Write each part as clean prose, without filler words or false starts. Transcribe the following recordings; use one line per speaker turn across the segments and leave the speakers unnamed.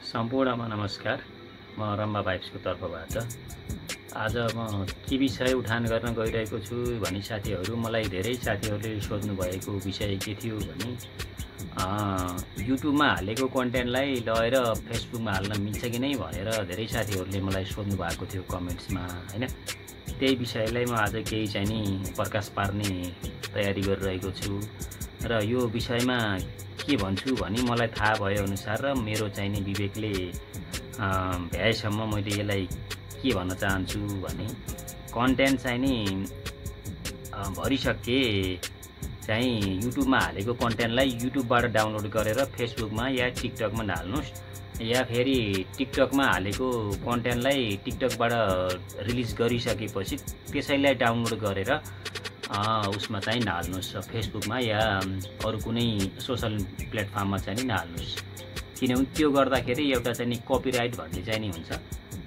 सम्पूर्णमा नमस्कार। म रम्बा भाइब्सको तर्फबाट आज म के विषय उठान गर्न गइरहेको छु भनी साथीहरू मलाई धेरै साथीहरूले सोध्नु भएको विषय के थियो भने युट्युबमा हालेको कन्टेन्टलाई लगेर फेसबुकमा हाल्न मिल्छ कि नै भनेर धेरै साथीहरूले मलाई सोध्नु भएको थियो कमेन्ट्समा हैन। त्यही विषयलाई म आज केही चाहिँ नि प्रकाश पार्ने तयारी गरिरहेको छु र यो विषयमा के भन्छु भनी मलाई थाहा भए अनुसार र मेरो चाहिँ नि विवेकले भ्याएसम्म मैले यसलाई के भन्न चाहन्छु भने कन्टेन्ट चाहिँ नि भरिसके चाहिँ युट्युबमा हालेको कन्टेन्टलाई युट्युबबाट डाउनलोड गरेर फेसबुकमा या टिकटकमा हाल्नुस् या फेरि टिकटकमा हालेको कन्टेन्टलाई टिकटकबाट रिलिज गरिसकेपछि त्यसैलाई डाउनलोड गरेर उसमा चाहिँ नहाल्नुस् फेसबुकमा या अरु कुनै सोशल प्लेटफर्ममा चाहिँ नहाल्नुस्। किनभने त्यो गर्दाखेरि एउटा चाहिँ नि कपिराइट भन्ने चाहिँ नि हुन्छ,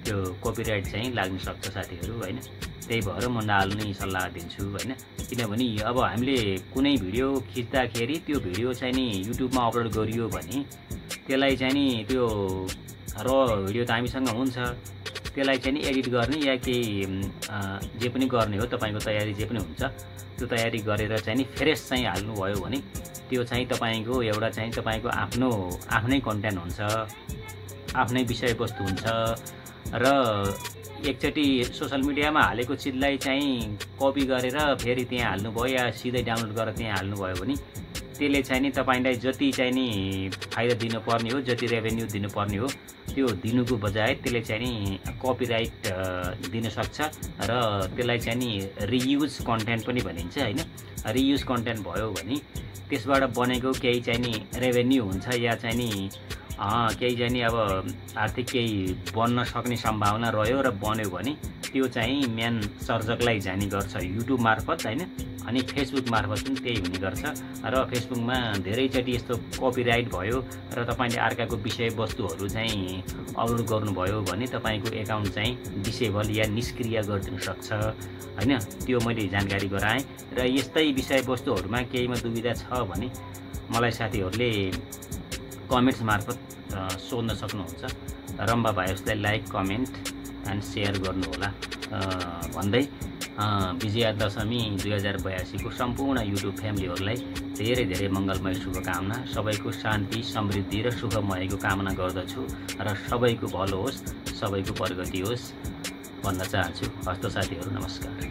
त्यो कपिराइट चाहिँ लाग्न सक्छ साथीहरू हैन। त्यही भएर म नहाल्ने सल्लाह दिन्छु हैन। किनभने अब हामीले कुनै भिडियो खिच्दाखेरि त्यो भिडियो चाहिँ नि युट्युबमा अपलोड गरियो भने त्यसलाई चाहिँ नि त्यो भिडियो त हामीसँग हुन्छ, त्यसलाई चाहिँ नि एडिट गर्ने या केही जे पनि गर्ने हो तपाईको तयारी जे पनि हुन्छ त्यो तयारी गरेर चाहिँ नि फ्रेश चाहिँ हाल्नु भयो भने त्यो चाहिँ तपाईको एउटा चाहिँ तपाईको आफ्नै कन्टेन्ट हुन्छ, आफ्नै विषयवस्तु हुन्छ र एकचोटी सोशल मिडियामा हालेको चिजलाई चाहिँ कपी गरेर फेरि त्यहाँ हाल्नुभयो या सिधै डाउनलोड गरेर त्यहाँ हाल्नुभयो भने त्यसले चाहिँ नि तपाईलाई जति चाहिँ नि फाइदा दिनुपर्ने हो, जति रेभेन्यू दिनुपर्ने हो त्यो दिनुको बजाय त्यसले चाहिँ नि कपिराइट दिन सक्छ र त्यसलाई चाहिँ नि रियुज कन्टेन्ट पनि भनिन्छ हैन। रियुज कन्टेन्ट भयो भने त्यसबाट बनेको केही चाहिँ नि रेभेन्यू हुन्छ या चाहिँ नि केही चाहिँ नि अब आर्थिक केही बन्न सक्ने सम्भावना रह्यो र बन्यो भने त्यो चाहिँ मेन सर्जकलाई जाने गर्छ युट्युब मार्फत हैन। अनि फेसबुक मार्फत पनि त्यही हुने गर्छ र फेसबुकमा धेरैचोटि यस्तो कपिराइट भयो र तपाईले अर्काको विषयवस्तुहरू चाहिँ अपलोड गर्नुभयो भने तपाईको एकाउन्ट चाहिँ डिसेबल या निष्क्रिय गरिदिन सक्छ हैन। त्यो मैले जानकारी गराएँ र यस्तै विषयवस्तुहरूमा केहीमा दुविधा छ भने मलाई साथीहरूले कमेन्ट्स मार्फत सोध्न सक्नुहुन्छ। रम्बा भाइब्सलाई लाइक, कमेन्ट एन्ड सेयर गर्नुहोला भन्दै विजयादशमी 2082 को सम्पूर्ण युट्युब फ्यामिलीहरूलाई धेरै धेरै मङ्गलमय शुभकामना, सबैको शान्ति, समृद्धि र सुखमयको कामना गर्दछु र सबैको भलो होस्, सबैको प्रगति होस् भन्न चाहन्छु। हस्त साथीहरू नमस्कार।